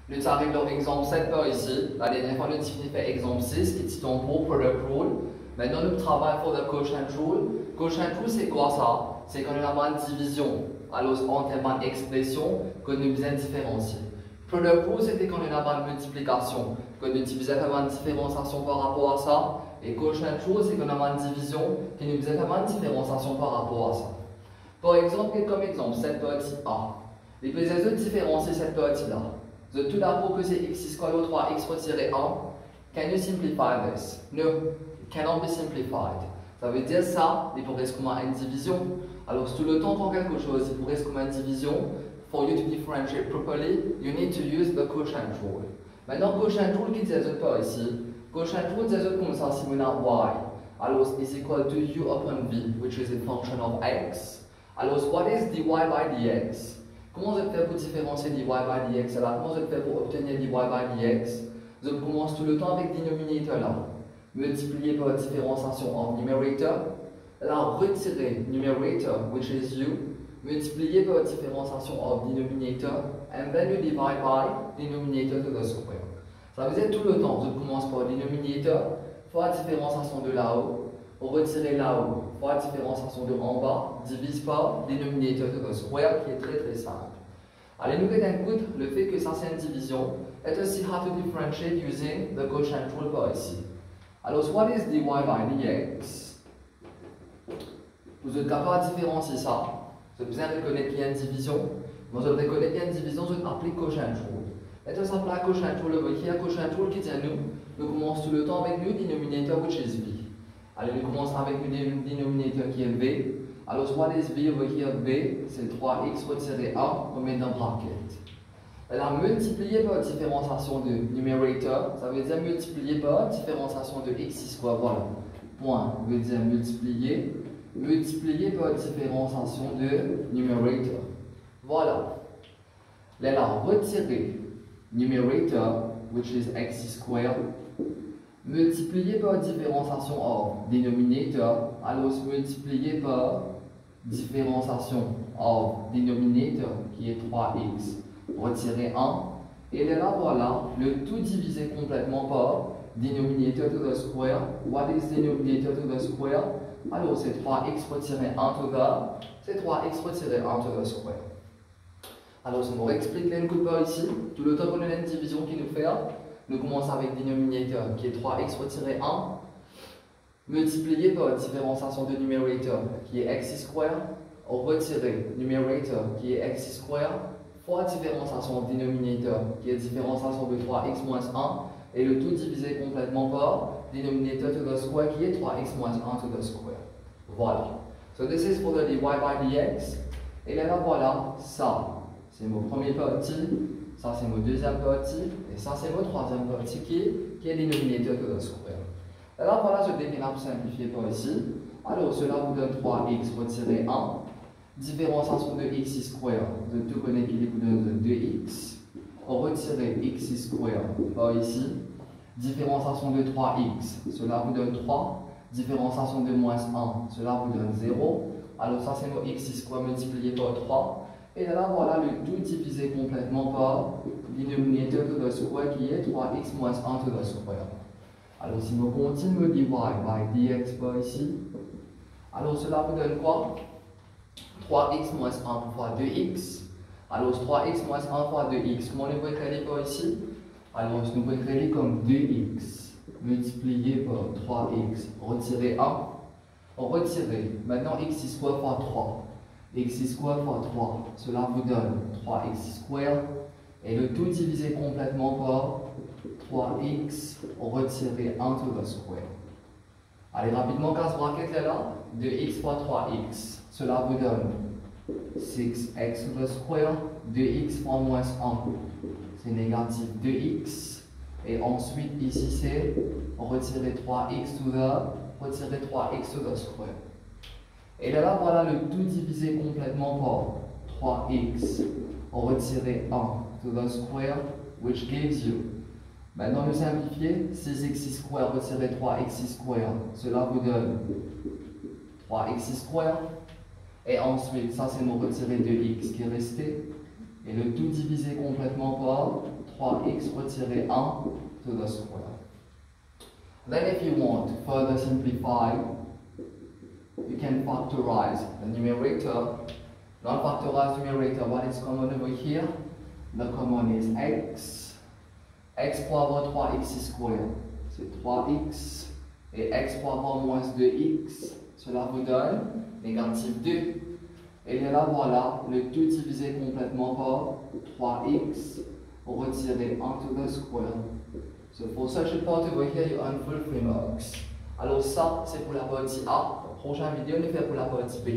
Nous arrivons à l'exemple 7 par ici. La dernière fois, nous avons fait exemple 6 qui est en pour product rule. Maintenant, nous travaillons pour le quotient rule. Quotient rule, c'est quoi ça? C'est quand on a une division. Alors, en termes d'expression, que nous besoin différencier. Product rule, c'était quand on a une multiplication. Que nous besoin faire une différenciation par rapport à ça. Et quotient rule, c'est quand on a une division. Que nous besoin faire une différenciation par rapport à ça. Par exemple, comme exemple, cette partie A. Les besoin de différencier cette partie-là. De tout d'abord que c'est x square au 3x retiré 1. Can you simplify this? No, it cannot be simplified. Ça veut dire ça, il pourrait être comme une division. Alors, tout le temps pour quelque chose, il pourrait être comme une division. For you to differentiate properly, you need to use the quotient rule. Maintenant, quotient rule qui dit par ici. Quotient rule dit comme ça, si on a y. Alors, is equal to u upon v, which is a function of x. Alors, what is dy by dx? Comment je fais pour différencier dy by dx? Alors, comment je fais pour obtenir dy by dx? Je commence tout le temps avec dénominateur là. Multiplier par différenciation en numerator. Là, retirer numerator, which is u. Multiplier par différenciation en denominator. And then you divide by denominator to the square. Ça veut dire tout le temps, je commence par denominator, fois différenciation de là-haut. On retire là-haut, fois différenciation de en bas, divise par denominator to the square, qui est très très simple. Allez, nous écoute le fait que ça c'est une division. Let us see how to differentiate using the quotient rule par ici. Alors, what is dy by dx? Vous êtes capable de différencier ça. Vous avez besoin de reconnaître qu'il y a une division. Moi, je reconnais qu'il y a une division, je applique quotient rule. Let us apply quotient rule. Vous voyez, quotient rule qui dit à nous. Nous commençons tout le temps avec le denominator, which is v. Allez, nous commençons avec le dénominateur qui est v. Alors, what is v over here? v, c'est 3x retiré 1, on met dans bracket. Alors, multiplier par différenciation de numerator, ça veut dire multiplier par différenciation de x square, voilà. Point, veut dire multiplier. Multiplier par différenciation de numerator. Voilà. Là, retirer numerator, which is x square. Multiplier par différenciation of denominator, alors multiplier par différenciation of denominator qui est 3x retirer 1 et là voilà le tout divisé complètement par denominator to the square. What is denominator to the square? Alors c'est 3x retiré 1 to the, c'est 3x retiré 1 to the square. Alors je vous explique un coup par ici, tout le temps qu'on a une division qui nous fait. Nous commençons avec dénominateur qui est 3x retiré 1, multiplié par différenciation de numerator qui est x square, on retire numerator qui est x square, fois différenciation de dénominateur qui est différenciation de 3x moins 1, et le tout divisé complètement par dénominateur to the square qui est 3x moins 1 to the square. Voilà. So this is for the dy by dx. Et là voilà, ça, c'est mon premier partie. Ça c'est mon deuxième partie, et ça c'est mon troisième partie qui est dénominateur to the square. Alors voilà, je décline pour simplifier par ici. Alors cela vous donne 3x retiré 1. Différenciation de x square, de tout connaître qu'il vous donne 2x. On retire x square par ici. Différenciation de 3x, cela vous donne 3. Différenciation de moins 1, cela vous donne 0. Alors ça c'est mon x square multiplié par 3. Et là, voilà le tout divisé complètement par denominator to the square qui est 3x moins 1 to the square. Alors, si on continue dy by dx par ici, alors cela vous donne quoi? 3x moins 1 fois 2x. Alors, 3x moins 1 fois 2x, comment on peut écrire par ici? Alors, nous pouvons écrire comme 2x multiplié par 3x, retirer 1. On retire, maintenant x square fois 3. X square fois 3, cela vous donne 3x square, et le tout divisé complètement par 3x, on retire 1 to the square. Allez, rapidement, casse bracket là, 2x fois 3x, cela vous donne 6x to the square, 2x fois moins 1, c'est négatif 2x, et ensuite ici c'est, on retire 3x to the square. Et là, voilà le tout divisé complètement par 3x. On retire 1 to the square, which gives you. Maintenant, nous simplifier. 6x square retirer 3x square, cela vous donne 3x square. Et ensuite, ça c'est mon retirer 2x qui est resté. Et le tout divisé complètement par 3x retiré 1 to the square. Then if you want to further simplify, you can factorize the numerator. Non-factorized numerator, what is common over here? The common is x. X poivre 3x square, c'est 3x. Et x poivre moins 2x, cela vous donne négatif 2. Et là, voilà, le tout divisé complètement par 3x retiré 1 to the square. So for such a part over here, you earn full 3 marks. Alors ça, c'est pour la partie A. Prochaine vidéo, on fait pour la partie B.